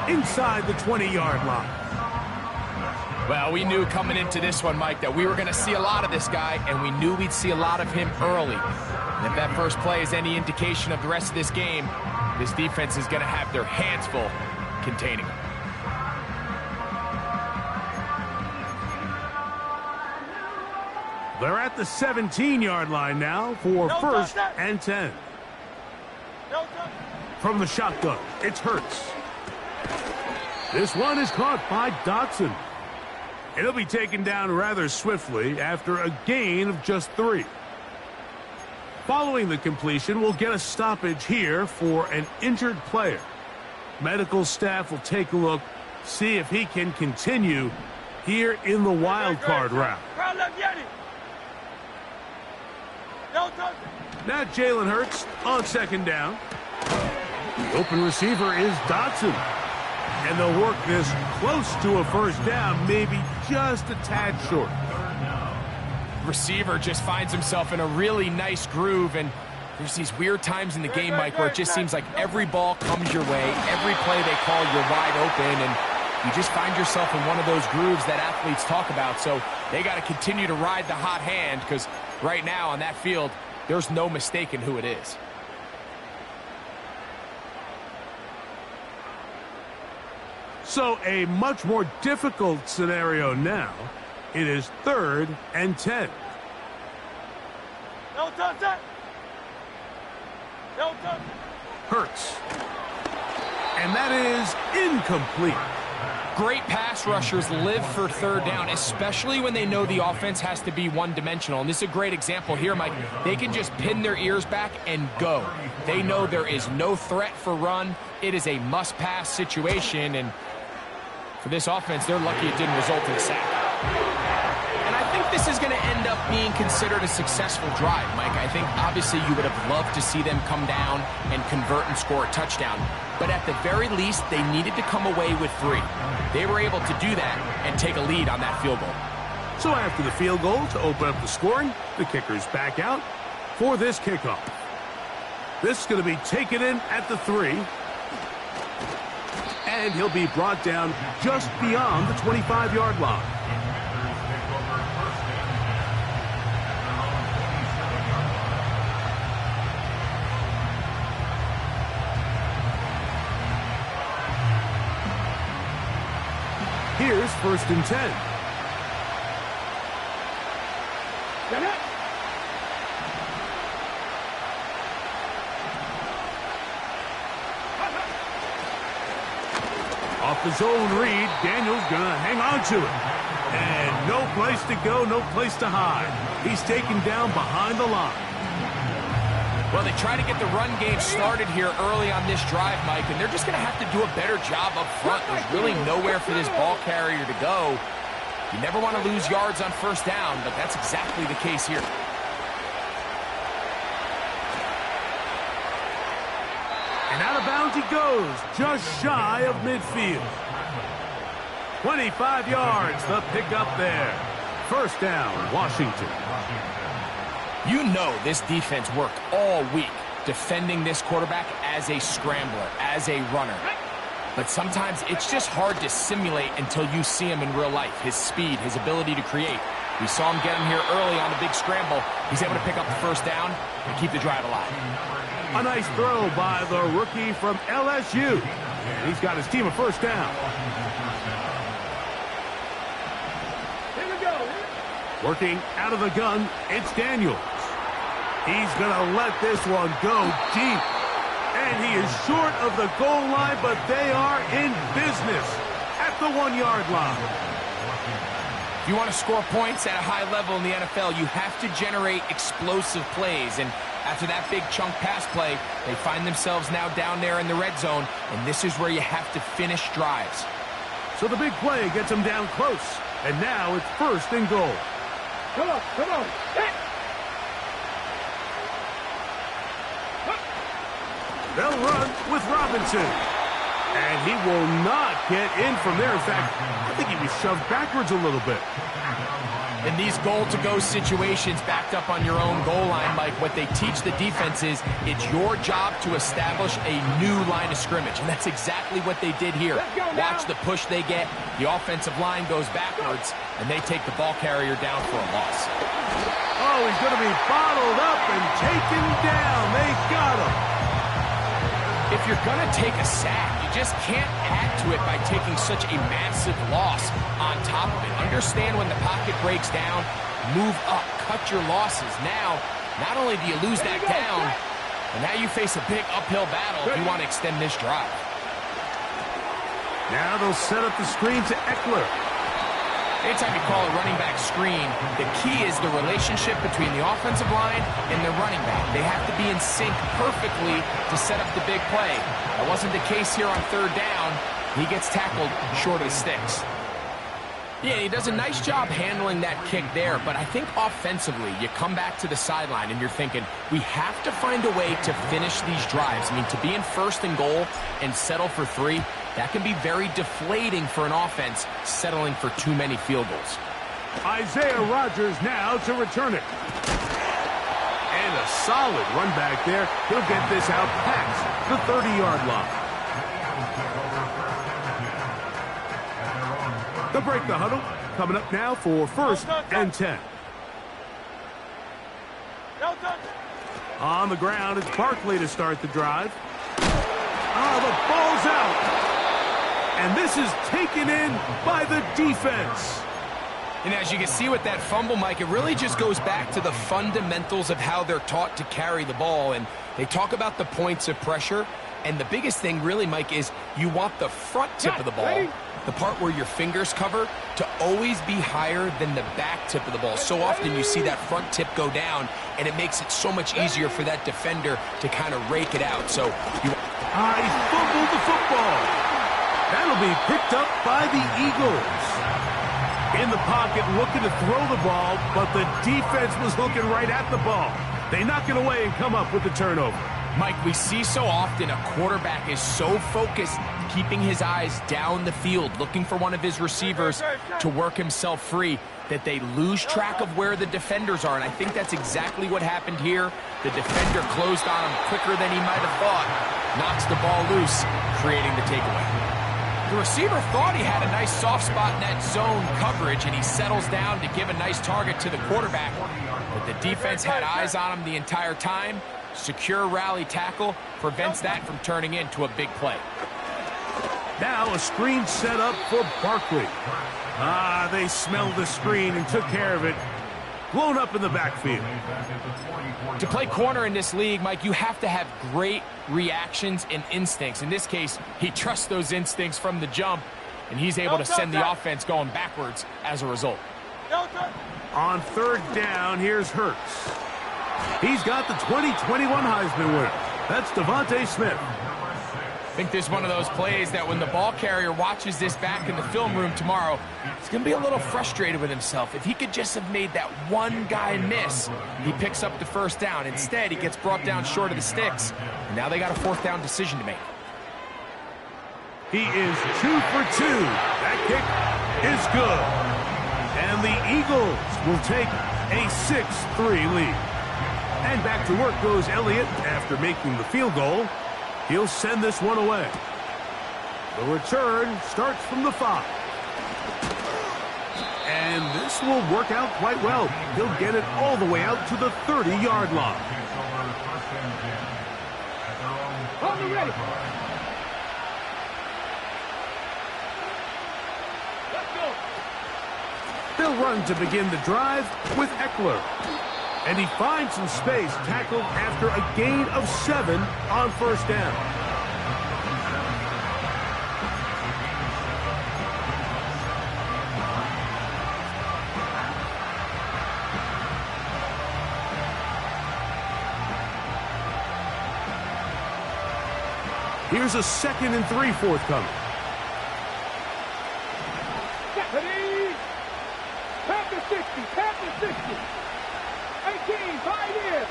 inside the 20-yard line. Well, we knew coming into this one, Mike, that we were going to see a lot of this guy, and we knew we'd see a lot of him early. And if that first play is any indication of the rest of this game, this defense is going to have their hands full containing him. They're at the 17-yard line now for first and 10. From the shotgun, it's Hurts. This one is caught by Dotson. It'll be taken down rather swiftly after a gain of just 3. Following the completion, we'll get a stoppage here for an injured player. Medical staff will take a look, see if he can continue here in the wild card round. Now Jalen Hurts on second down. The open receiver is Dotson. And they'll work this close to a first down, maybe just a tad short. Receiver just finds himself in a really nice groove, and there's these weird times in the game, Mike, where it just seems like every ball comes your way, every play they call, you're wide open, and you just find yourself in one of those grooves that athletes talk about. So they got to continue to ride the hot hand, because right now on that field, there's no mistaking who it is. So a much more difficult scenario now. It is 3rd and 10. Hurts. And that is incomplete. Great pass rushers live for 3rd down, especially when they know the offense has to be one-dimensional. And this is a great example here, Mike. They can just pin their ears back and go. They know there is no threat for run. It is a must-pass situation, and for this offense, they're lucky it didn't result in a sack. And I think this is going to end up being considered a successful drive, Mike. I think obviously you would have loved to see them come down and convert and score a touchdown. But at the very least, they needed to come away with 3. They were able to do that and take a lead on that field goal. So after the field goal to open up the scoring, the kicker's back out for this kickoff. This is going to be taken in at the 3. And he'll be brought down just beyond the 25-yard line. Here's 1st and 10. Off the zone read, Daniel's going to hang on to it. And no place to go, no place to hide. He's taken down behind the line. Well, they try to get the run game started here early on this drive, Mike, and they're just going to have to do a better job up front. There's really nowhere for this ball carrier to go. You never want to lose yards on 1st down, but that's exactly the case here. And out of bounds he goes, just shy of midfield. 25 yards, the pickup there. 1st down, Washington. You know this defense worked all week defending this quarterback as a scrambler, as a runner. But sometimes it's just hard to simulate until you see him in real life. His speed, his ability to create. We saw him get him here early on the big scramble. He's able to pick up the 1st down and keep the drive alive. A nice throw by the rookie from LSU. He's got his team a 1st down. Here we go. Working out of the gun, it's Daniels. He's going to let this one go deep. And he is short of the goal line, but they are in business at the 1-yard line. If you want to score points at a high level in the NFL, you have to generate explosive plays. And after that big chunk pass play, they find themselves now down there in the red zone, and this is where you have to finish drives. So the big play gets them down close, and now it's 1st and goal. Come on, come on. They'll run with Robinson. And he will not get in from there. In fact, I think he was shoved backwards a little bit. In these goal-to-go situations backed up on your own goal line, Mike, what they teach the defense is it's your job to establish a new line of scrimmage, and that's exactly what they did here. Watch the push they get. The offensive line goes backwards, and they take the ball carrier down for a loss. Oh, he's going to be bottled up and taken down. They got him. If you're going to take a sack, you just can't add to it by taking such a massive loss on top of it. Understand when the pocket breaks down, move up, cut your losses. Now, not only do you lose that down, but now you face a big uphill battle if you want to extend this drive. Now they'll set up the screen to Eckler. Anytime you call a running back screen, the key is the relationship between the offensive line and the running back. They have to be in sync perfectly to set up the big play. That wasn't the case here on third down. He gets tackled short of the sticks. Yeah, he does a nice job handling that kick there, but I think offensively, you come back to the sideline and you're thinking, we have to find a way to finish these drives. I mean, to be in first and goal and settle for 3, that can be very deflating for an offense settling for too many field goals. Isaiah Rodgers now to return it. And a solid run back there. He'll get this out past the 30-yard line. They'll break the huddle. Coming up now for 1st and 10. On the ground, it's Barkley to start the drive. Oh, the ball's out. And this is taken in by the defense. And as you can see with that fumble, Mike, it really just goes back to the fundamentals of how they're taught to carry the ball. And they talk about the points of pressure. And the biggest thing really, Mike, is you want the front tip of the ball, the part where your fingers cover, to always be higher than the back tip of the ball. So often you see that front tip go down, and it makes it so much easier for that defender to kind of rake it out. So he fumbled the football. That'll be picked up by the Eagles. In the pocket, looking to throw the ball, but the defense was looking right at the ball. They knock it away and come up with the turnover. Mike, we see so often a quarterback is so focused, keeping his eyes down the field, looking for one of his receivers to work himself free, that they lose track of where the defenders are. And I think that's exactly what happened here. The defender closed on him quicker than he might have thought, knocks the ball loose, creating the takeaway. The receiver thought he had a nice soft spot in that zone coverage, and he settles down to give a nice target to the quarterback. But the defense had eyes on him the entire time. Secure rally tackle prevents that from turning into a big play. Now a screen set up for Barkley. They smelled the screen and took care of it. Blown up in the backfield. To play corner in this league, Mike, you have to have great reactions and instincts. In this case, he trusts those instincts from the jump, and he's able to send the offense going backwards as a result. On third down, here's Hurts. He's got the 2021 Heisman winner. That's Devontae Smith. I think this is one of those plays that when the ball carrier watches this back in the film room tomorrow, he's going to be a little frustrated with himself. If he could just have made that one guy miss, he picks up the first down. Instead, he gets brought down short of the sticks. And now they got a 4th down decision to make. He is 2 for 2. That kick is good. And the Eagles will take a 6-3 lead. And back to work goes Elliott after making the field goal. He'll send this one away. The return starts from the 5. And this will work out quite well. He'll get it all the way out to the 30-yard line. Ready. Let's go. They'll run to begin the drive with Eckler. And he finds some space, tackled after a gain of 7 on first down. Here's a 2nd and 3 forthcoming. Pack the 60, pack the 60. 18, tight end.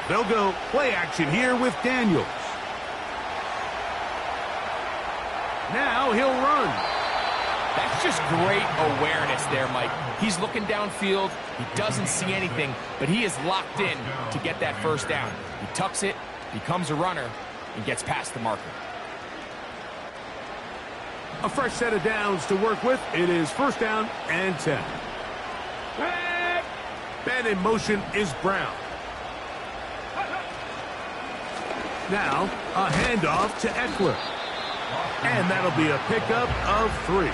They'll go play action here with Daniels. Now he'll run. That's just great awareness there, Mike. He's looking downfield. He doesn't see anything, but he is locked in to get that first down. He tucks it, becomes a runner, and gets past the marker. A fresh set of downs to work with. It is first down and 10. Man in motion is Brown. Now, a handoff to Eckler. And that'll be a pickup of 3.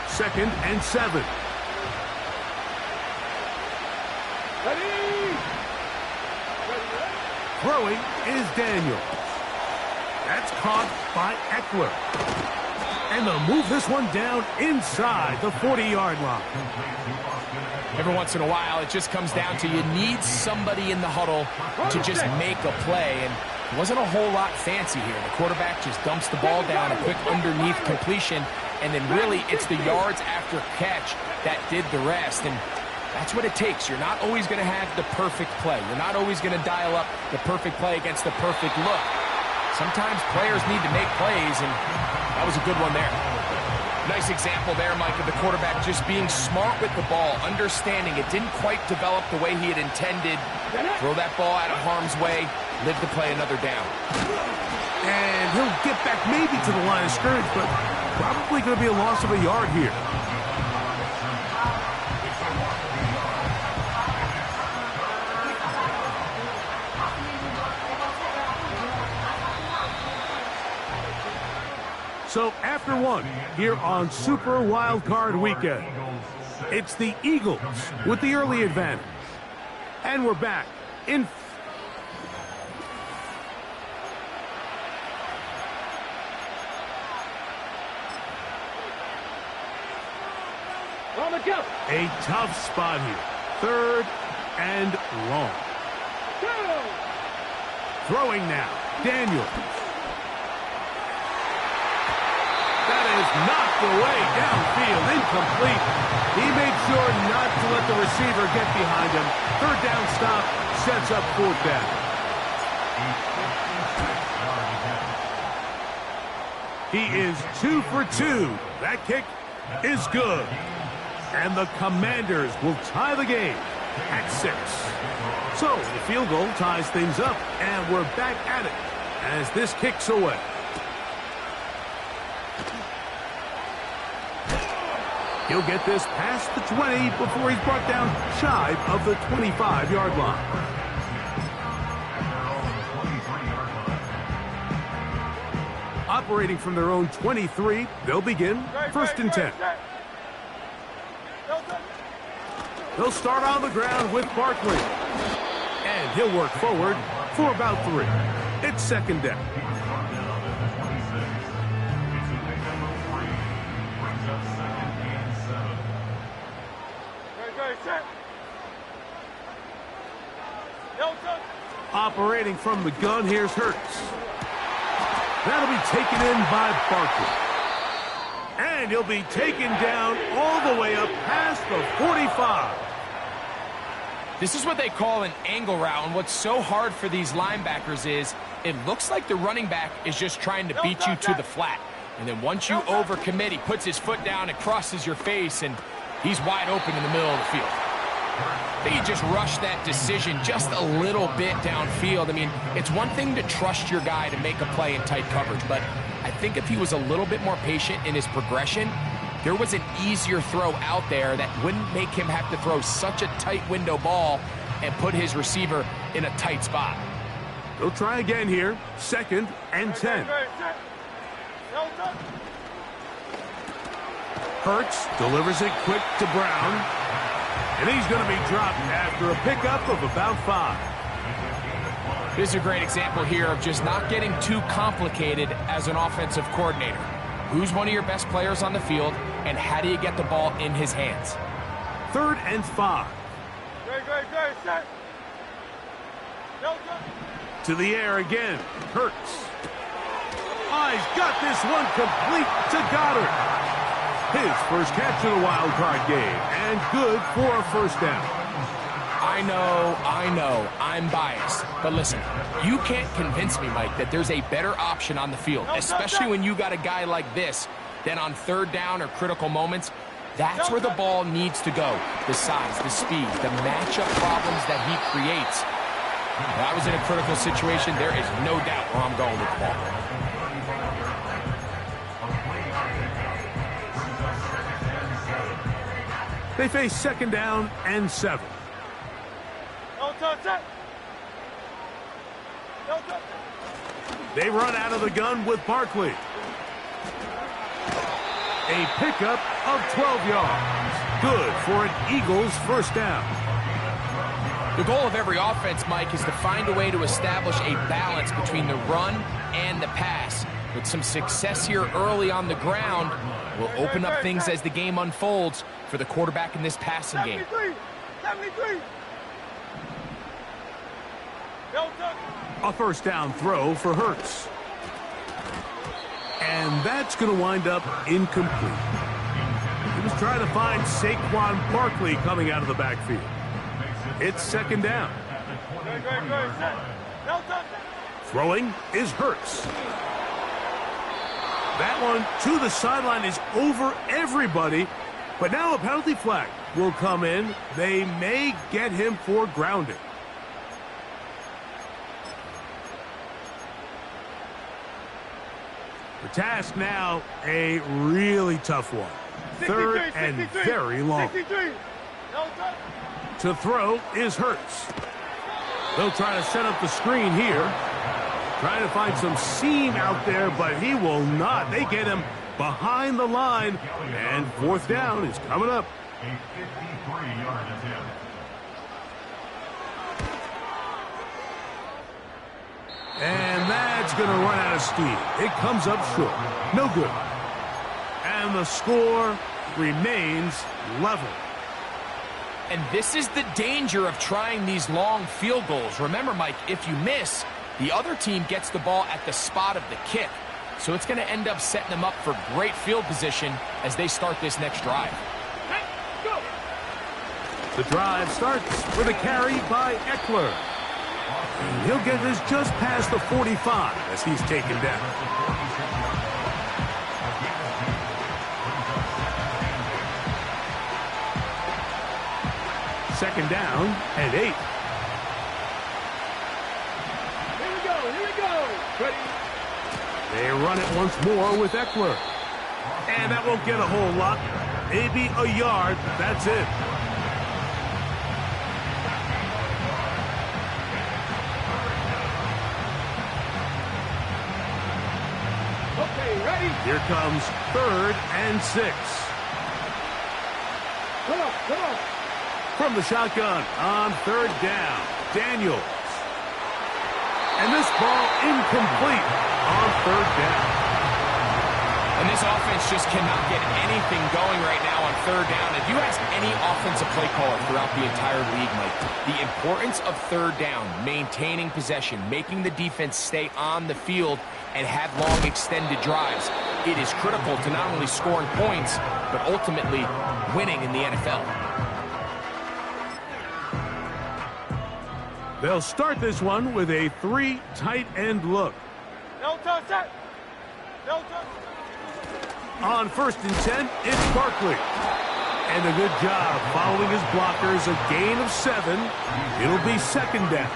Second and 7. Throwing is Daniel. That's caught by Eckler. And they'll move this one down inside the 40-yard line. Every once in a while, it just comes down to you need somebody in the huddle to just make a play. And it wasn't a whole lot fancy here. The quarterback just dumps the ball down, a quick underneath completion, and then really it's the yards after catch that did the rest. And that's what it takes. You're not always going to have the perfect play. You're not always going to dial up the perfect play against the perfect look. Sometimes players need to make plays, and that was a good one there. Nice example there, Mike, of the quarterback just being smart with the ball, understanding it didn't quite develop the way he had intended. Throw that ball out of harm's way, live to play another down. And he'll get back maybe to the line of scrimmage, but probably going to be a loss of a yard here. So after one, here on Super Wildcard Weekend, it's the Eagles with the early advantage. And we're back in... A tough spot here. Third and long. Throwing now, Daniel. That is knocked away downfield, incomplete. He made sure not to let the receiver get behind him. Third down stop sets up fourth down. He is 2 for 2. That kick is good. And the Commanders will tie the game at 6. So the field goal ties things up, and we're back at it as this kicks away. He'll get this past the 20 before he's brought down shy of the 25-yard line. Operating from their own 23, they'll begin first and 10. They'll start on the ground with Barkley. And he'll work forward for about 3. It's second down. Operating from the gun, here's Hurts. That'll be taken in by Barkley. And he'll be taken down all the way up past the 45. This is what they call an angle route, and what's so hard for these linebackers is it looks like the running back is just trying to beat you to the flat. And then once you overcommit, he puts his foot down and crosses your face, and he's wide open in the middle of the field. I think he just rushed that decision just a little bit downfield. I mean, it's one thing to trust your guy to make a play in tight coverage, but I think if he was a little bit more patient in his progression, there was an easier throw out there that wouldn't make him have to throw such a tight window ball and put his receiver in a tight spot. They'll try again here, second and 10. Hurts delivers it quick to Brown. And he's going to be dropped after a pickup of about 5. This is a great example here of just not getting too complicated as an offensive coordinator. Who's one of your best players on the field, and how do you get the ball in his hands? Third and 5. To the air again. Hurts. Oh, he's got this one complete to Goddard. His first catch of the wild card game, and good for a first down. I I know, I'm biased. But listen, you can't convince me, Mike, that there's a better option on the field, especially when you got a guy like this, than on third down or critical moments. That's where the ball needs to go. The size, the speed, the matchup problems that he creates. If I was in a critical situation, there is no doubt where I'm going with the ball. They face second down and 7. They run out of the gun with Barkley. A pickup of 12 yards. Good for an Eagles first down. The goal of every offense, Mike, is to find a way to establish a balance between the run and the pass. With some success here early on the ground, will open up things as the game unfolds for the quarterback in this passing game. 73. A first down throw for Hurts. And that's going to wind up incomplete. He was trying to find Saquon Barkley coming out of the backfield. It's second down. Throwing is Hurts. That one to the sideline is over everybody. But now a penalty flag will come in. They may get him for grounding. The task now, a really tough one. Third and very long. To throw is Hurts. They'll try to set up the screen here. Trying to find some seam out there, but he will not. They get him behind the line, and fourth down is coming up. A 53-yard attempt. And that's going to run out of steam. It comes up short. No good. And the score remains level. And this is the danger of trying these long field goals. Remember, Mike, if you miss, the other team gets the ball at the spot of the kick. So it's going to end up setting them up for great field position as they start this next drive. The drive starts with a carry by Eckler. And he'll get this just past the 45 as he's taken down. Second down and 8. Here we go. Ready. They run it once more with Eckler. And that won't get a whole lot. Maybe a yard. That's it. Okay, ready. Here comes third and 6. Come on. From the shotgun on third down, Daniels. And this ball incomplete on third down. And this offense just cannot get anything going right now on third down. If you ask any offensive play caller throughout the entire league, Mike, the importance of third down, maintaining possession, making the defense stay on the field, and have long extended drives, it is critical to not only scoring points, but ultimately winning in the NFL. They'll start this one with a 3 tight end look. No touch. On first and 10, it's Barkley. And a good job following his blockers, a gain of 7. It'll be second down.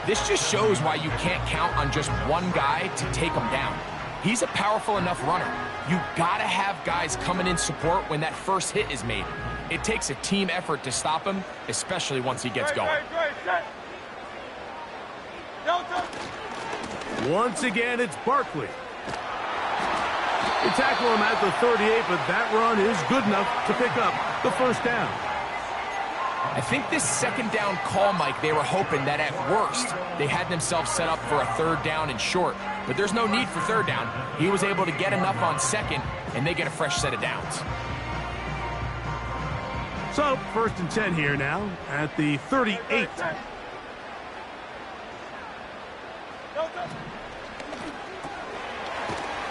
This just shows why you can't count on just one guy to take him down. He's a powerful enough runner. You gotta have guys coming in support when that first hit is made. It takes a team effort to stop him, especially once he gets going. Once again, it's Barkley. They tackle him at the 38, but that run is good enough to pick up the first down. I think this second down call, Mike, they were hoping that at worst they had themselves set up for a third down and short. But there's no need for third down. He was able to get enough on second, and they get a fresh set of downs. So, first and 10 here now at the 38.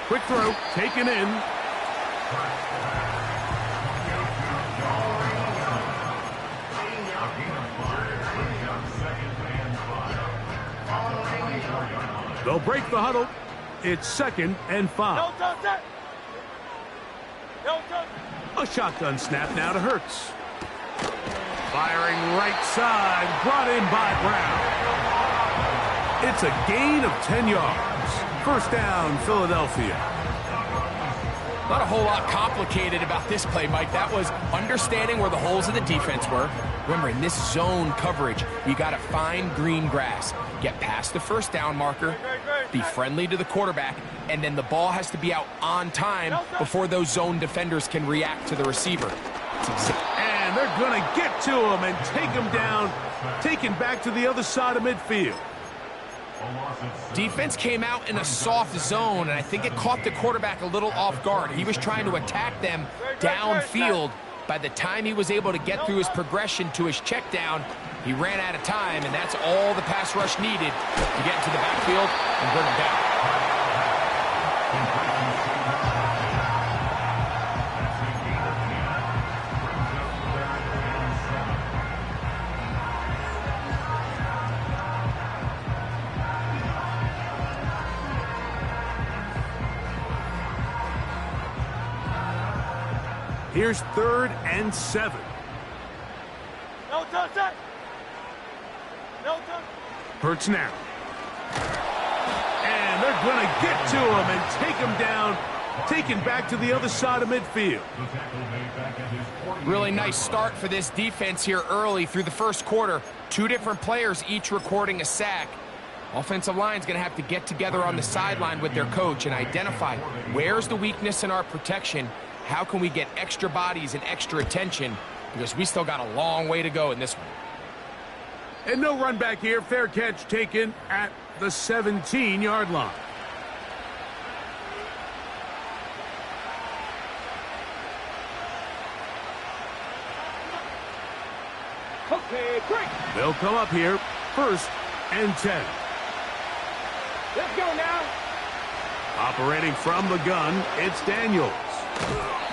Quick throw, taken in. They'll break the huddle. It's 2nd and 5. A shotgun snap now to Hurts. Firing right side, brought in by Brown. It's a gain of 10 yards. First down, Philadelphia. Not a whole lot complicated about this play, Mike. That was understanding where the holes of the defense were. Remember, in this zone coverage, you got to find green grass. Get past the first down marker, be friendly to the quarterback, and then the ball has to be out on time before those zone defenders can react to the receiver. And they're going to get to him and take him down, taken back to the other side of midfield. Defense came out in a soft zone, and I think it caught the quarterback a little off guard. He was trying to attack them downfield. By the time he was able to get through his progression to his check down, he ran out of time, and that's all the pass rush needed to get into the backfield and bring him down. Here's 3rd and 7. No touch. Hurts now. And they're going to get to him and take him down, taken back to the other side of midfield. Really nice start for this defense here early through the first quarter. 2 different players each recording a sack. Offensive line's going to have to get together on the sideline with their coach and identify where's the weakness in our protection. How can we get extra bodies and extra attention? Because we still got a long way to go in this one. And no run back here. Fair catch taken at the 17-yard line. Okay, great. They'll come up here. 1st and 10. Let's go now. Operating from the gun, it's Daniels.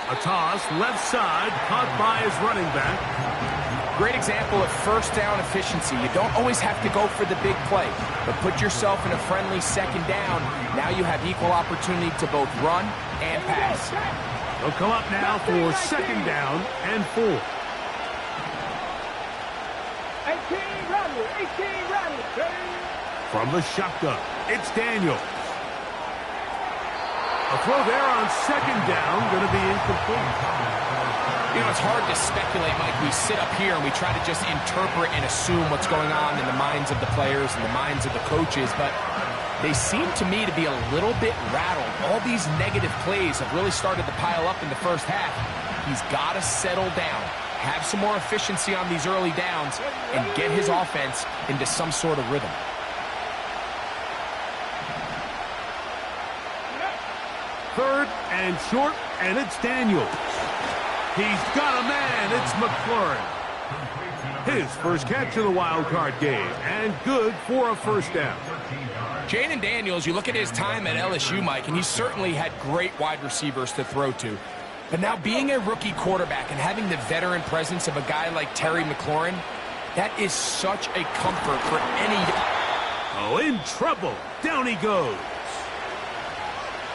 A toss, left side, caught by his running back. Great example of first down efficiency. You don't always have to go for the big play, but put yourself in a friendly 2nd down. Now you have equal opportunity to both run and pass. They'll come up now for 2nd down and 4. 18 rattle. From the shotgun, it's Daniels. A throw there on 2nd down, going to be incomplete. You know, it's hard to speculate, Mike. We sit up here and we try to just interpret and assume what's going on in the minds of the players and the minds of the coaches, but they seem to me to be a little bit rattled. All these negative plays have really started to pile up in the first half. He's got to settle down, have some more efficiency on these early downs, and get his offense into some sort of rhythm. Third and short, and it's Daniels. He's got a man. It's McLaurin. His first catch of the wild card game, and good for a 1st down. Jaden Daniels, you look at his time at LSU, Mike, and he certainly had great wide receivers to throw to. But now being a rookie quarterback and having the veteran presence of a guy like Terry McLaurin, that is such a comfort for any... Oh, in trouble. Down he goes.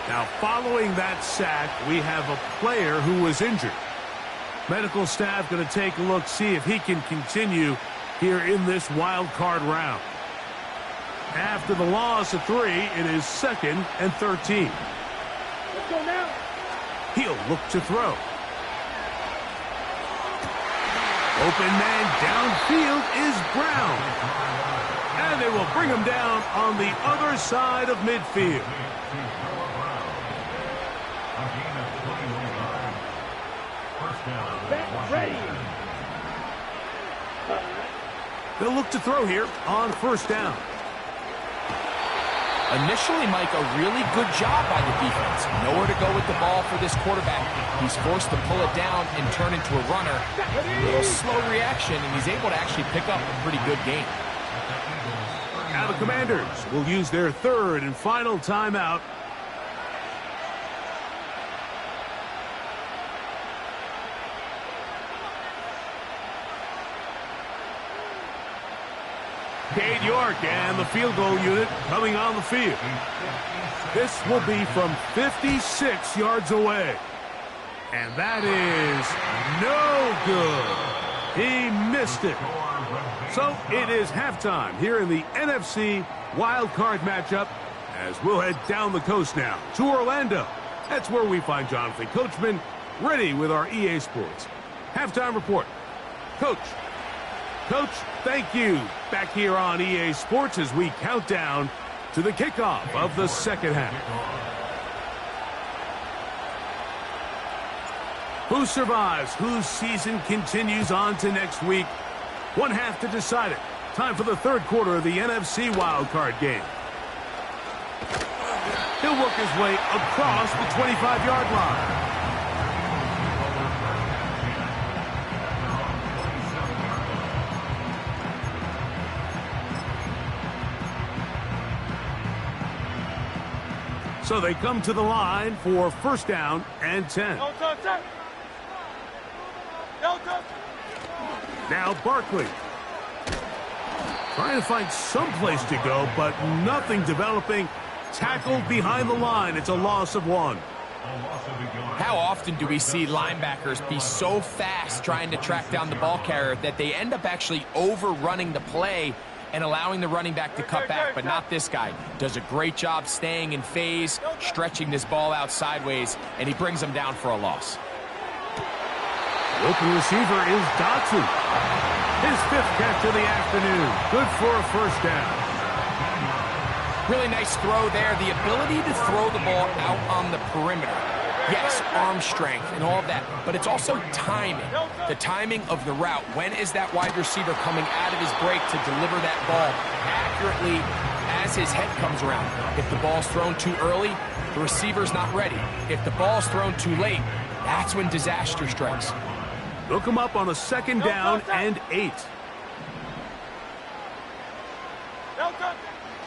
Now, following that sack, we have a player who was injured. Medical staff going to take a look, see if he can continue here in this wild card round. After the loss of 3, it is 2nd and 13. Let's go now. He'll look to throw. Open man downfield is Brown. And they will bring him down on the other side of midfield. Ready. They'll look to throw here on 1st down. Initially, Mike, a really good job by the defense. Nowhere to go with the ball for this quarterback. He's forced to pull it down and turn into a runner. A little slow reaction, and he's able to actually pick up a pretty good game. Now the Commanders will use their 3rd and final timeout. Cade York and the field goal unit coming on the field. This will be from 56 yards away. And that is no good. He missed it. So it is halftime here in the NFC Wildcard matchup as we'll head down the coast now to Orlando. That's where we find Jonathan Coachman ready with our EA Sports halftime report. Coach, thank you. Back here on EA Sports as we count down to the kickoff of the second half. Who survives? Whose season continues on to next week? One half to decide it. Time for the third quarter of the NFC wildcard game. He'll work his way across the 25-yard line. So they come to the line for first down and 10. Now Barkley. Trying to find some place to go, but nothing developing. Tackled behind the line. It's a loss of 1. How often do we see linebackers be so fast trying to track down the ball carrier that they end up actually overrunning the play and allowing the running back to cut back, but not this guy. Does a great job staying in phase, stretching this ball out sideways, and he brings him down for a loss. The open receiver is Dotson. His 5th catch of the afternoon. Good for a first down. Really nice throw there. The ability to throw the ball out on the perimeter. Yes, arm strength and all of that, but it's also timing. The timing of the route. When is that wide receiver coming out of his break to deliver that ball accurately as his head comes around? If the ball's thrown too early, the receiver's not ready. If the ball's thrown too late, that's when disaster strikes. Look him up on a second down and 8.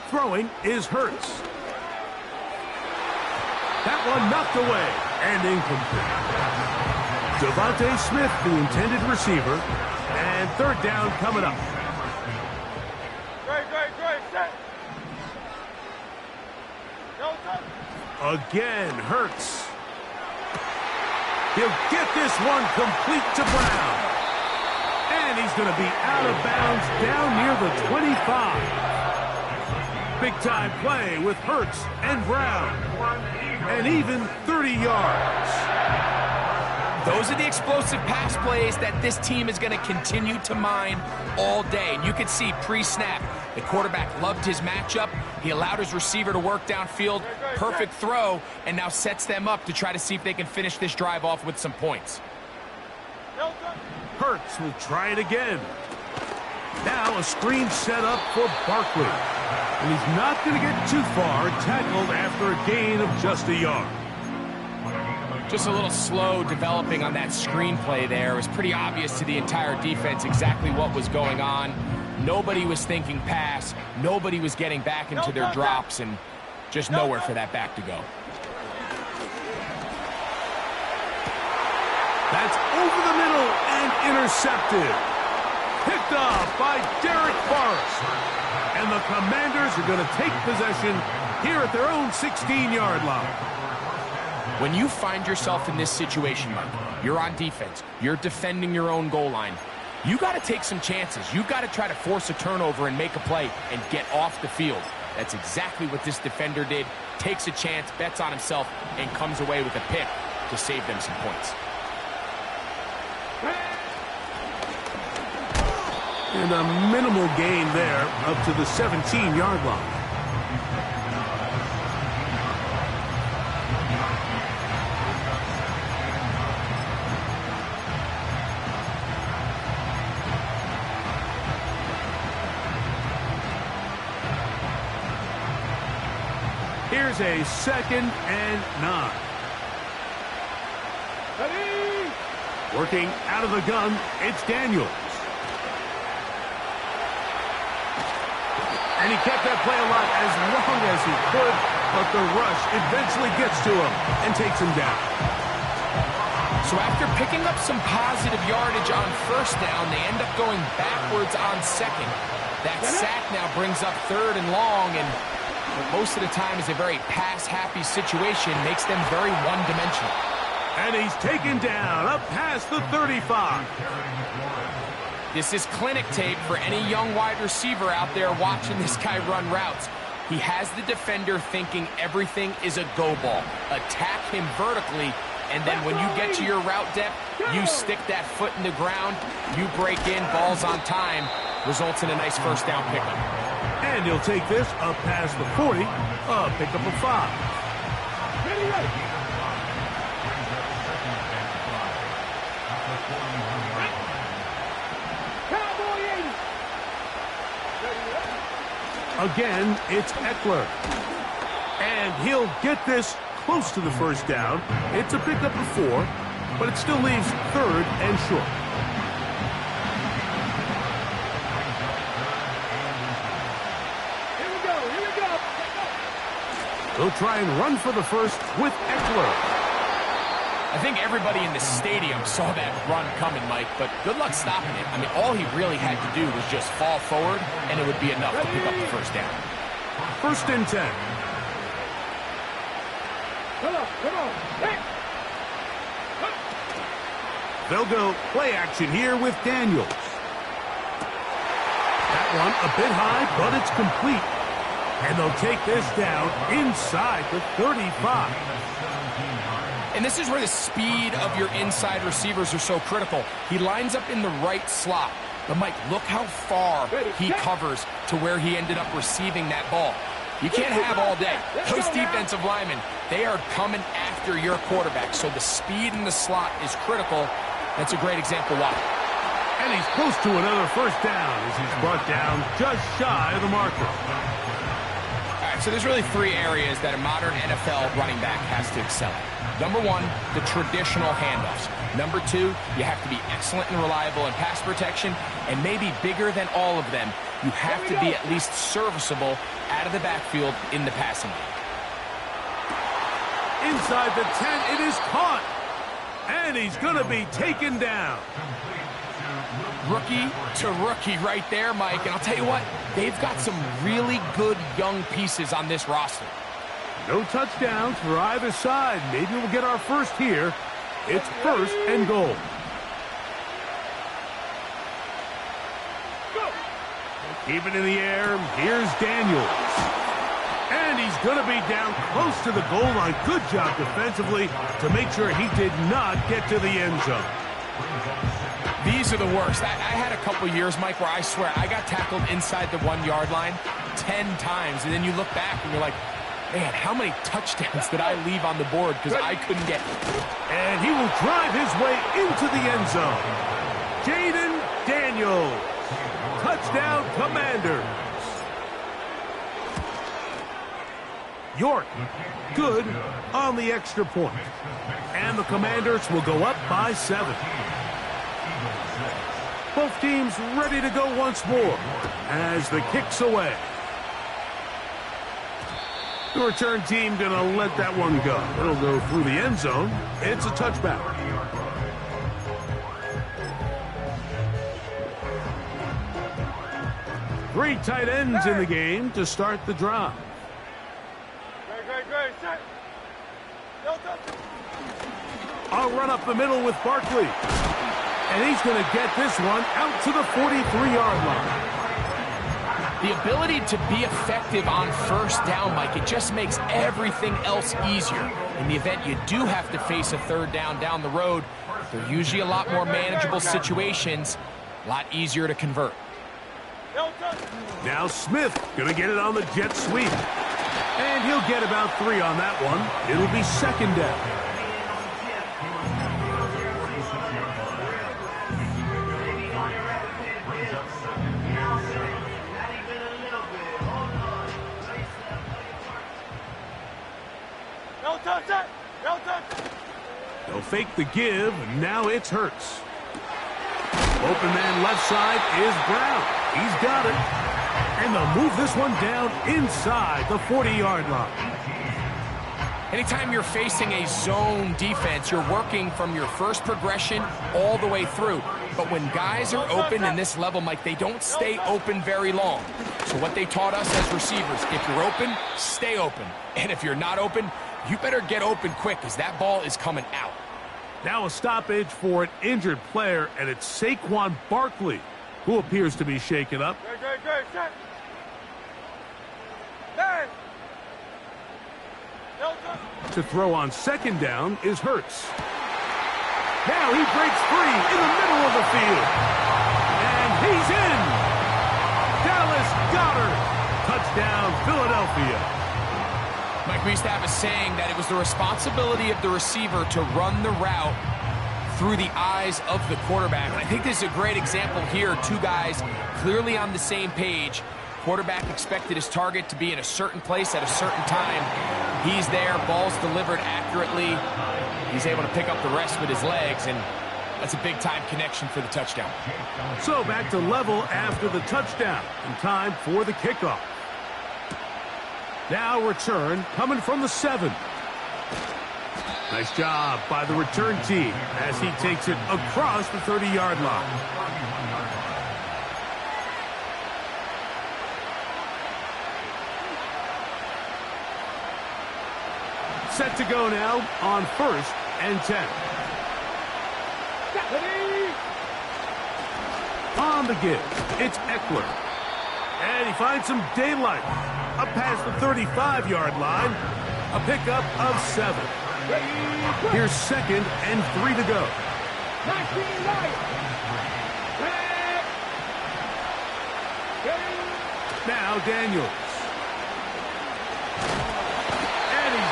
Throwing is Hurts. That one knocked away and incomplete. Devontae Smith, the intended receiver, and third down coming up. Again, Hurts. He'll get this one complete to Brown. And he's going to be out of bounds down near the 25. Big-time play with Hurts and Brown. And even 30 yards. Those are the explosive pass plays that this team is going to continue to mine all day. And you can see pre-snap, the quarterback loved his matchup. He allowed his receiver to work downfield. Perfect throw, and now sets them up to try to see if they can finish this drive off with some points. Hurts will try it again. Now a screen set up for Barkley. And he's not going to get too far, tackled after a gain of just a yard. Just a little slow developing on that screenplay there. It was pretty obvious to the entire defense exactly what was going on. Nobody was thinking pass. Nobody was getting back into their drops, and just nowhere for that back to go. That's over the middle and intercepted. Picked off by Derek Forrest. And the Commanders are going to take possession here at their own 16-yard line. When you find yourself in this situation, Mike, you're on defense, you're defending your own goal line, you got to take some chances. You got to try to force a turnover and make a play and get off the field. That's exactly what this defender did. Takes a chance, bets on himself, and comes away with a pick to save them some points. And a minimal gain there up to the 17-yard line. Here's a 2nd and 9. Working out of the gun, it's Daniels. And he kept that play alive as long as he could, but the rush eventually gets to him and takes him down. So after picking up some positive yardage on first down, they end up going backwards on second. That sack now brings up 3rd and long, and what most of the time is a very pass-happy situation, makes them very one-dimensional. And he's taken down up past the 35. This is clinic tape for any young wide receiver out there watching this guy run routes. He has the defender thinking everything is a go ball. Attack him vertically, and then when you get to your route depth, you stick that foot in the ground, you break in, balls on time, results in a nice first down pickup. And he'll take this up past the 40, a pickup of 5. Again, it's Eckler. And he'll get this close to the first down. It's a pickup of 4, but it still leaves 3rd and short. Here we go, here we go. They'll try and run for the first with Eckler. I think everybody in the stadium saw that run coming, Mike, but good luck stopping it. I mean, all he really had to do was just fall forward, and it would be enough to pick up the first down. 1st and 10. Come on. Hey. They'll go play action here with Daniels. That one a bit high, but it's complete. And they'll take this down inside the 35. And this is where the speed of your inside receivers are so critical. He lines up in the right slot. But, Mike, look how far he covers to where he ended up receiving that ball. You can't have all day. Those defensive linemen, they are coming after your quarterback. So the speed in the slot is critical. That's a great example why. And he's close to another first down as he's brought down just shy of the marker. All right, so there's really 3 areas that a modern NFL running back has to excel at. Number 1, the traditional handoffs. Number 2, you have to be excellent and reliable in pass protection. And maybe bigger than all of them, you have to be at least serviceable out of the backfield in the passing game. Inside the 10, it is caught. And he's going to be taken down. Rookie to rookie right there, Mike. And I'll tell you what, they've got some really good young pieces on this roster. No touchdowns for either side. Maybe we'll get our first here. It's 1st and goal. Keep it in the air. Here's Daniels. And he's going to be down close to the goal line. Good job defensively to make sure he did not get to the end zone. These are the worst. I had a couple years, Mike, where I swear I got tackled inside the 1-yard line 10 times. And then you look back and you're like, man, how many touchdowns did I leave on the board because I couldn't get it? And he will drive his way into the end zone. Jaden Daniels. Touchdown, Commanders. York, good on the extra point. And the Commanders will go up by 7. Both teams ready to go once more as the kick's away. The return team going to let that one go. It'll go through the end zone. It's a touchback. Three tight ends in the game to start the drive. Great. Set. I'll run up the middle with Barkley. And he's going to get this one out to the 43-yard line. The ability to be effective on first down, Mike, it just makes everything else easier. In the event you do have to face a 3rd down the road, they're usually a lot more manageable situations, a lot easier to convert. Now Smith going to get it on the jet sweep. And he'll get about 3 on that one. It'll be 2nd down. They'll fake the give, and now it's Hurts. Open man left side is Brown. He's got it. And they'll move this one down inside the 40-yard line. Anytime you're facing a zone defense, you're working from your first progression all the way through. But when guys are open in this level, Mike, they don't stay open very long. So what they taught us as receivers, if you're open, stay open. And if you're not open, you better get open quick because that ball is coming out. Now a stoppage for an injured player, and it's Saquon Barkley, who appears to be shaken up. Good. Set. Nine. To throw on second down is Hurts. Now he breaks free in the middle of the field. And he's in. Dallas Goedert. Touchdown, Philadelphia. Mike, we used to have a saying that it was the responsibility of the receiver to run the route through the eyes of the quarterback. And I think this is a great example here. Two guys clearly on the same page. Quarterback expected his target to be in a certain place at a certain time. He's there, ball's delivered accurately. He's able to pick up the rest with his legs, and that's a big-time connection for the touchdown. So back to level after the touchdown, and time for the kickoff. Now return coming from the 7. Nice job by the return team as he takes it across the 30-yard line. Set to go now on 1st and 10. On the give, it's Eckler. And he finds some daylight. Up past the 35-yard line. A pickup of 7. Here's 2nd and 3 to go. Now Daniels.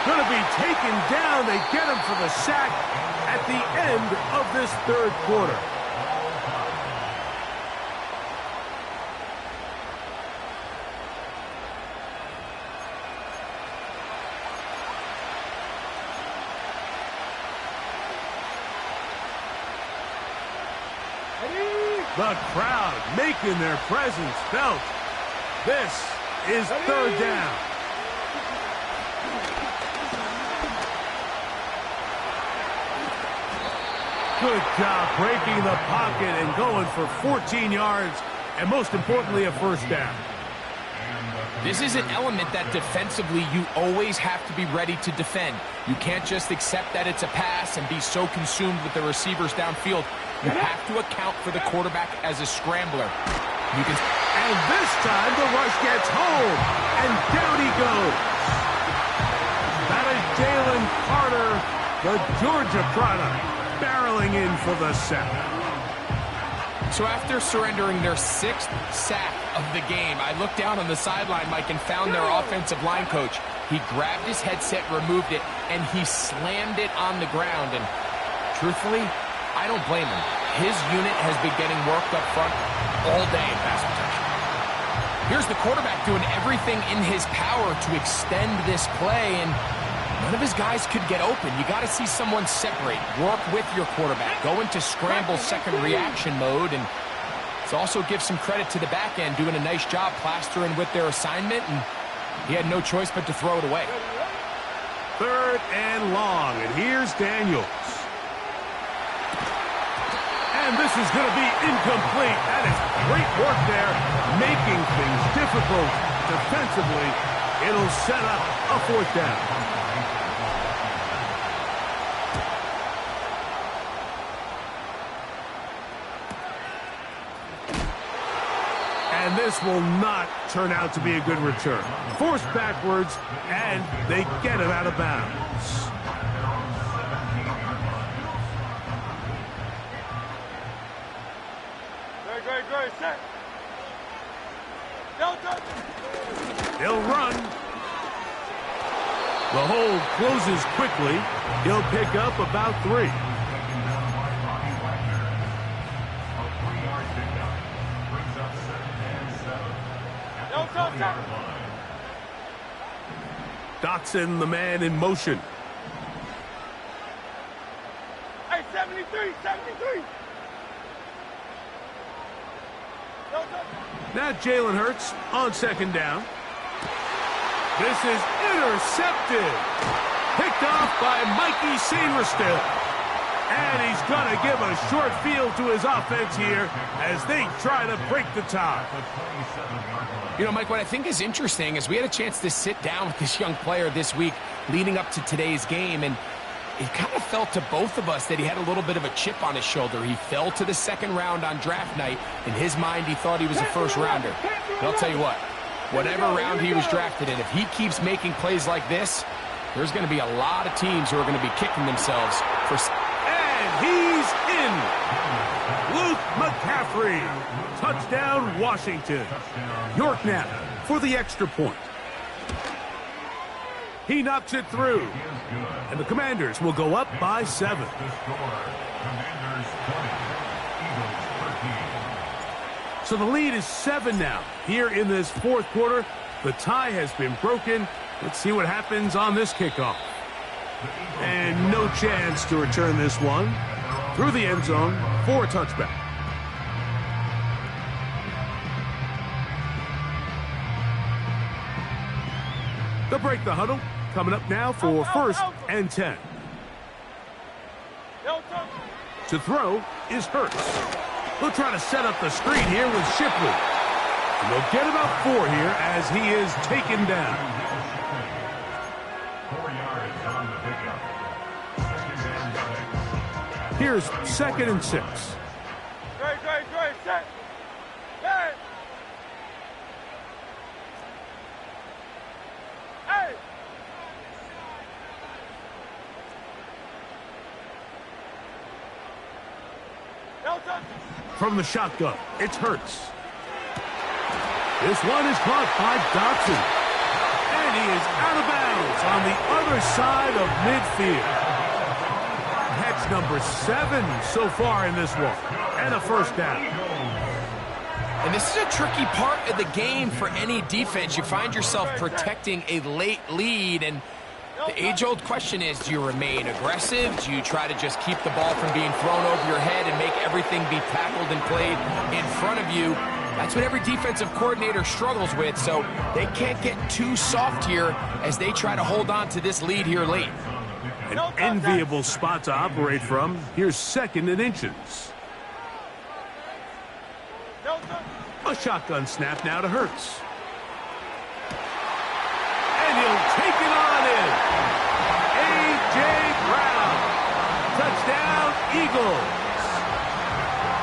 Going to be taken down. They get him for the sack at the end of this 3rd quarter. The crowd making their presence felt. This is 3rd down. Good job breaking the pocket and going for 14 yards, and most importantly, a 1st down. This is an element that defensively you always have to be ready to defend. You can't just accept that it's a pass and be so consumed with the receivers downfield. You have to account for the quarterback as a scrambler. And this time the rush gets home, and down he goes. That is Jalen Carter, the Georgia product, barreling in for the sack. So after surrendering their 6th sack of the game, I looked down on the sideline, Mike, and found their offensive line coach. He grabbed his headset, removed it, and he slammed it on the ground. And truthfully, I don't blame him. His unit has been getting worked up front all day in pass protection. Here's the quarterback doing everything in his power to extend this play, and none of his guys could get open. You got to see someone separate, work with your quarterback, go into scramble second reaction mode, and it's also give some credit to the back end doing a nice job plastering with their assignment, and he had no choice but to throw it away. 3rd and long, and here's Daniels. And this is going to be incomplete. That is great work there, making things difficult defensively. It'll set up a 4th down. And this will not turn out to be a good return. Forced backwards, and they get it out of bounds. Great. Set. He'll run. The hold closes quickly. He'll pick up about 3. Dotson, the man in motion. Hey, 73. Now Jalen Hurts on 2nd down. This is intercepted. Picked off by Mikey Sainristil. And he's going to give a short field to his offense here as they try to break the tie. You know, Mike, what I think is interesting is we had a chance to sit down with this young player this week leading up to today's game, and it kind of felt to both of us that he had a little bit of a chip on his shoulder. He fell to the second round on draft night. In his mind, he thought he was a first-rounder. But I'll tell you what, whatever round he was drafted in, if he keeps making plays like this, there's going to be a lot of teams who are going to be kicking themselves for... And he's in. Luke McCaffrey. Touchdown, Washington. York now for the extra point. He knocks it through. And the Commanders will go up by 7. So the lead is 7 now. Here in this fourth quarter, the tie has been broken. Let's see what happens on this kickoff. And no chance to return this one through the end zone for a touchback. They'll break the huddle. Coming up now for 1st and 10. To throw is Hurts. He'll try to set up the screen here with Shipley. And they'll get about 4 here as he is taken down. 4 yards on the pickup. Here's 2nd and 6. Set. Hey! Hey! From the shotgun, it's Hurts. This one is caught by Dotson. And he is out of bounds on the other side of midfield. Catch number 7 so far in this one. And a first down. And this is a tricky part of the game for any defense. You find yourself protecting a late lead, and the age-old question is, do you remain aggressive? Do you try to just keep the ball from being thrown over your head and make everything be tackled and played in front of you? That's what every defensive coordinator struggles with, so they can't get too soft here as they try to hold on to this lead here late. An enviable spot to operate from. Here's 2nd and inches. A shotgun snap now to Hurts. And he'll take it on in. A.J. Brown. Touchdown, Eagles.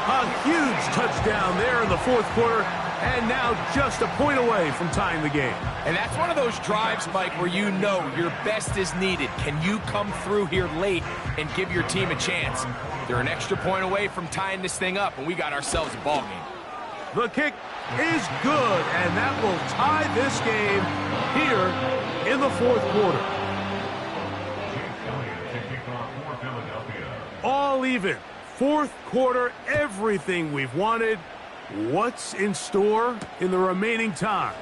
A huge touchdown there in the fourth quarter, and now just a point away from tying the game. And that's one of those drives, Mike, where you know your best is needed. Can you come through here late and give your team a chance? They're an extra point away from tying this thing up, and we got ourselves a ball game. The kick is good, and that will tie this game here in the fourth quarter. All even. Fourth quarter, everything we've wanted. What's in store in the remaining time?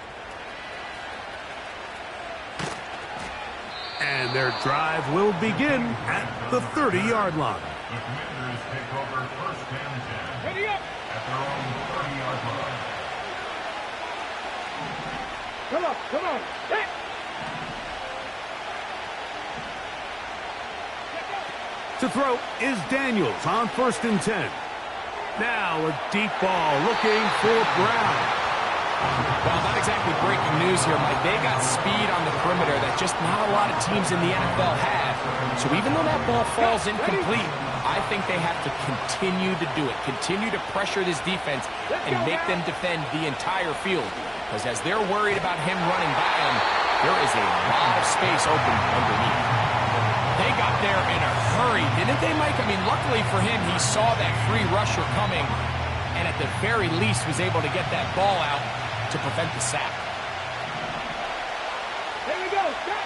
And their drive will begin at the 30-yard line. The Commanders take over 1st and 10 at their own 30-yard line. Come on. Hey! To throw is Daniels on 1st and 10. Now a deep ball looking for Brown. Well, not exactly breaking news here, Mike. They got speed on the perimeter that just not a lot of teams in the NFL have. So even though that ball falls incomplete, I think they have to continue to do it. Continue to pressure this defense and make them defend the entire field. Because as they're worried about him running by them, there is a lot of space open underneath. They got there in a hurry, didn't they, Mike? I mean, luckily for him, he saw that free rusher coming and at the very least was able to get that ball out to prevent the sack. Here we go. Set.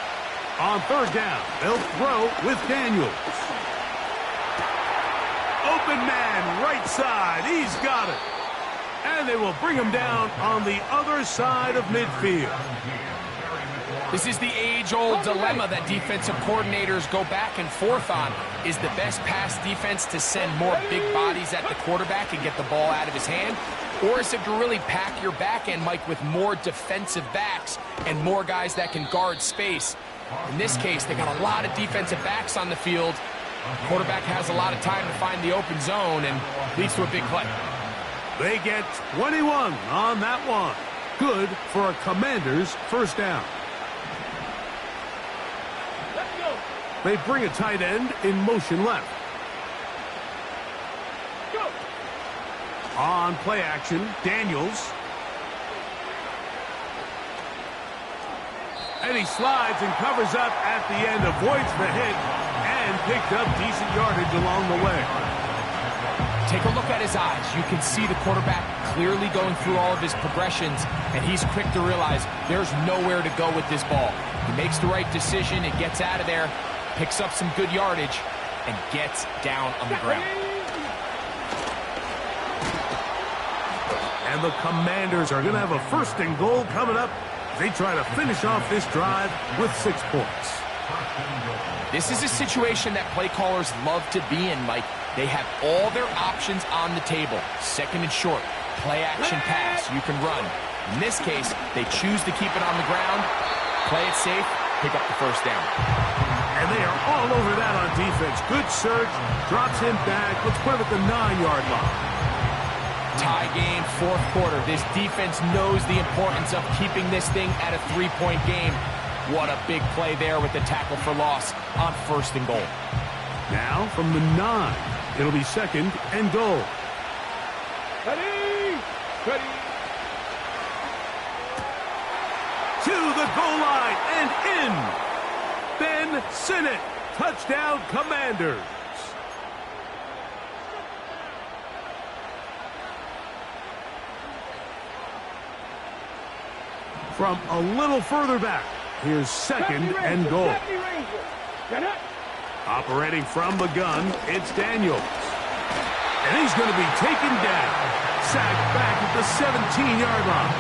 On 3rd down, they'll throw with Daniels. Open man, right side. He's got it. And they will bring him down on the other side of midfield. This is the age-old dilemma that defensive coordinators go back and forth on. Is the best pass defense to send more big bodies at the quarterback and get the ball out of his hand? Or is it to really pack your back end, Mike, with more defensive backs and more guys that can guard space? In this case, they got a lot of defensive backs on the field, Quarterback has a lot of time to find the open zone and leads to a big play. They get 21 on that one. Good for a Commanders first down. Let's go. They bring a tight end in motion left. Go. On play action, Daniels. And he slides and covers up at the end, avoids the hit, and picked up decent yardage along the way. Take a look at his eyes. You can see the quarterback clearly going through all of his progressions, and he's quick to realize there's nowhere to go with this ball. He makes the right decision and gets out of there, picks up some good yardage, and gets down on the ground. And the Commanders are going to have a first and goal coming up. They try to finish off this drive with 6 points. This is a situation that play callers love to be in, Mike. They have all their options on the table. Second and short, play action pass, you can run. In this case, they choose to keep it on the ground, play it safe, pick up the first down. And they are all over that on defense. Good search, drops him back. Let's put him at the 9-yard line. Tie game, fourth quarter. This defense knows the importance of keeping this thing at a 3-point game. What a big play there with the tackle for loss on first and goal. Now from the 9, it'll be second and goal. Ready. Ready. To the goal line and in. Ben Sinnott, touchdown Commanders. From a little further back, here's second and goal. Operating from the gun, it's Daniels. And he's going to be taken down. Sacked back at the 17-yard line.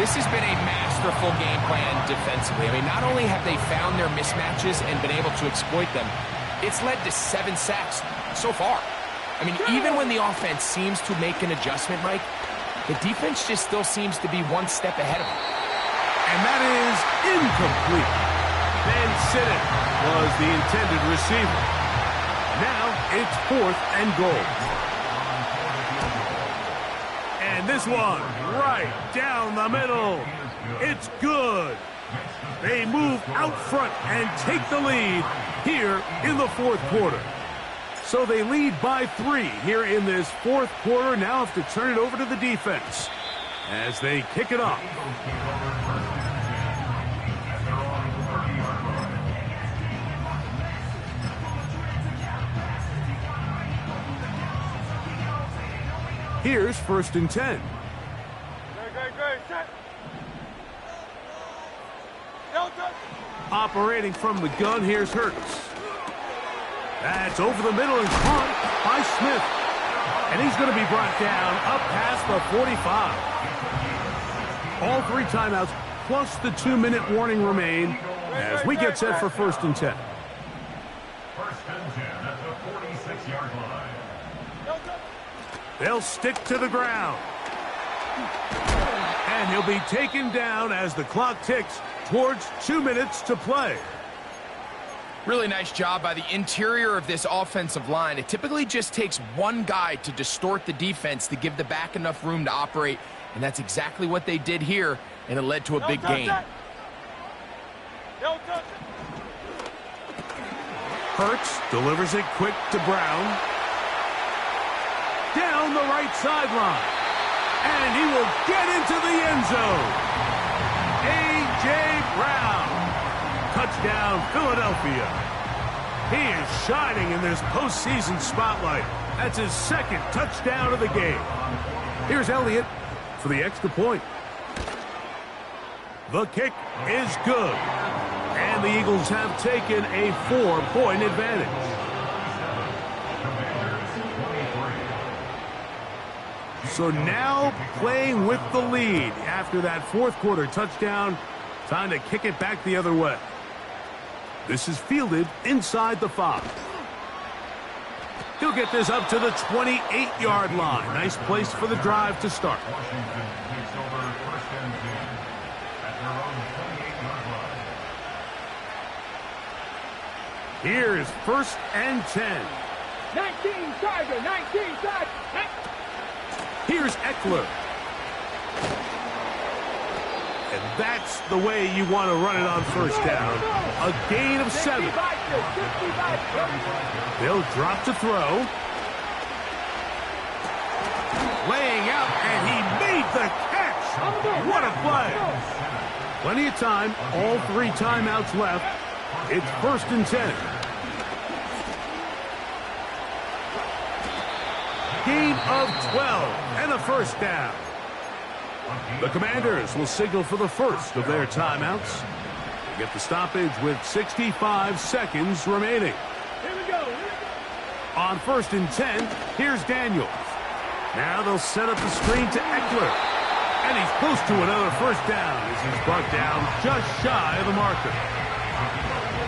This has been a masterful game plan defensively. I mean, not only have they found their mismatches and been able to exploit them, it's led to 7 sacks so far. I mean, even when the offense seems to make an adjustment, Mike, the defense just still seems to be one step ahead of them. And that is incomplete. Ben Sinnott was the intended receiver. Now it's fourth and goal. And this one right down the middle. It's good. They move out front and take the lead here in the fourth quarter. So they lead by 3 here in this fourth quarter. Now have to turn it over to the defense as they kick it off. Here's first and 10. Operating from the gun, here's Hurts. That's over the middle and caught by Smith. And he's going to be brought down up past the 45. All 3 timeouts plus the 2-minute warning remain as we get set for first and 10. First and 10 at the 46-yard line. They'll stick to the ground. And he'll be taken down as the clock ticks towards 2 minutes to play. Really nice job by the interior of this offensive line. It typically just takes one guy to distort the defense to give the back enough room to operate, and that's exactly what they did here, and it led to a big gain. Hurts delivers it quick to Brown. Down the right sideline. And he will get into the end zone. A.J. Brown. Touchdown, Philadelphia. He is shining in this postseason spotlight. That's his second touchdown of the game. Here's Elliott for the extra point. The kick is good. And the Eagles have taken a 4-point advantage. So now playing with the lead after that fourth quarter touchdown. Time to kick it back the other way. This is fielded inside the 5. He'll get this up to the 28-yard line. Nice place for the drive to start. Washington takes over first and 10 at their own 28-yard Here's 1st and 10. 19 Tiger, 19 Tiger. Here's Eckler. And that's the way you want to run it on 1st down. A gain of 7. They'll drop to throw. Laying out, and he made the catch. What a play. Plenty of time. All 3 timeouts left. It's 1st and 10. Gain of 12 and a 1st down. The Commanders will signal for the first of their timeouts. They get the stoppage with 65 seconds remaining. Here we go. On 1st and 10, here's Daniels. Now they'll set up the screen to Eckler. And he's close to another 1st down as he's brought down just shy of the marker.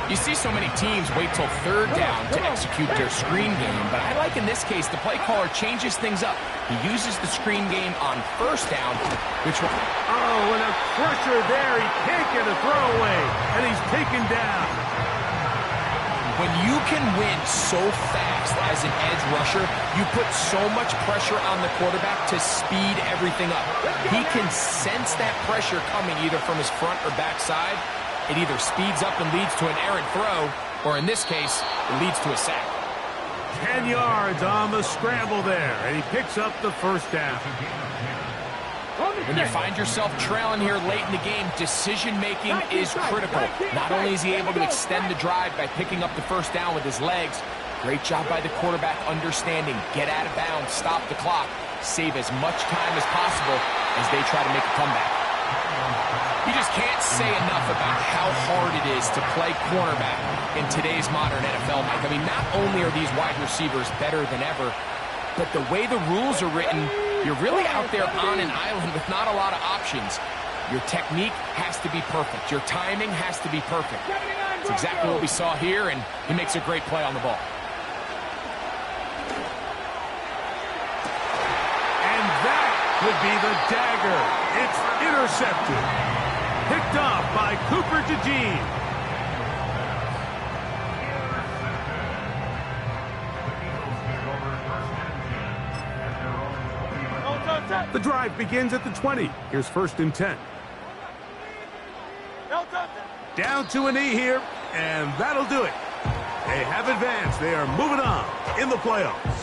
You see so many teams wait till 3rd down to execute their screen game, but I like in this case the play caller changes things up. He uses the screen game on 1st down, which will... Oh, and a pressure there. He can't get a throwaway, and he's taken down. When you can win so fast as an edge rusher, you put so much pressure on the quarterback to speed everything up. He can sense that pressure coming either from his front or back side. It either speeds up and leads to an errant throw, or in this case, it leads to a sack. 10 yards on the scramble there, and he picks up the 1st down. When you find yourself trailing here late in the game, decision-making is critical. Not only is he able to extend the drive by picking up the 1st down with his legs, great job by the quarterback understanding, get out of bounds, stop the clock, save as much time as possible as they try to make a comeback. You just can't say enough about how hard it is to play cornerback in today's modern NFL, Mike. I mean, not only are these wide receivers better than ever, but the way the rules are written, you're really out there on an island with not a lot of options. Your technique has to be perfect. Your timing has to be perfect. It's exactly what we saw here, and he makes a great play on the ball. And that would be the dagger. It's intercepted. Picked off by Cooper DeJean. The drive begins at the 20. Here's 1st and 10. Down to a knee here, and that'll do it. They have advanced. They are moving on in the playoffs.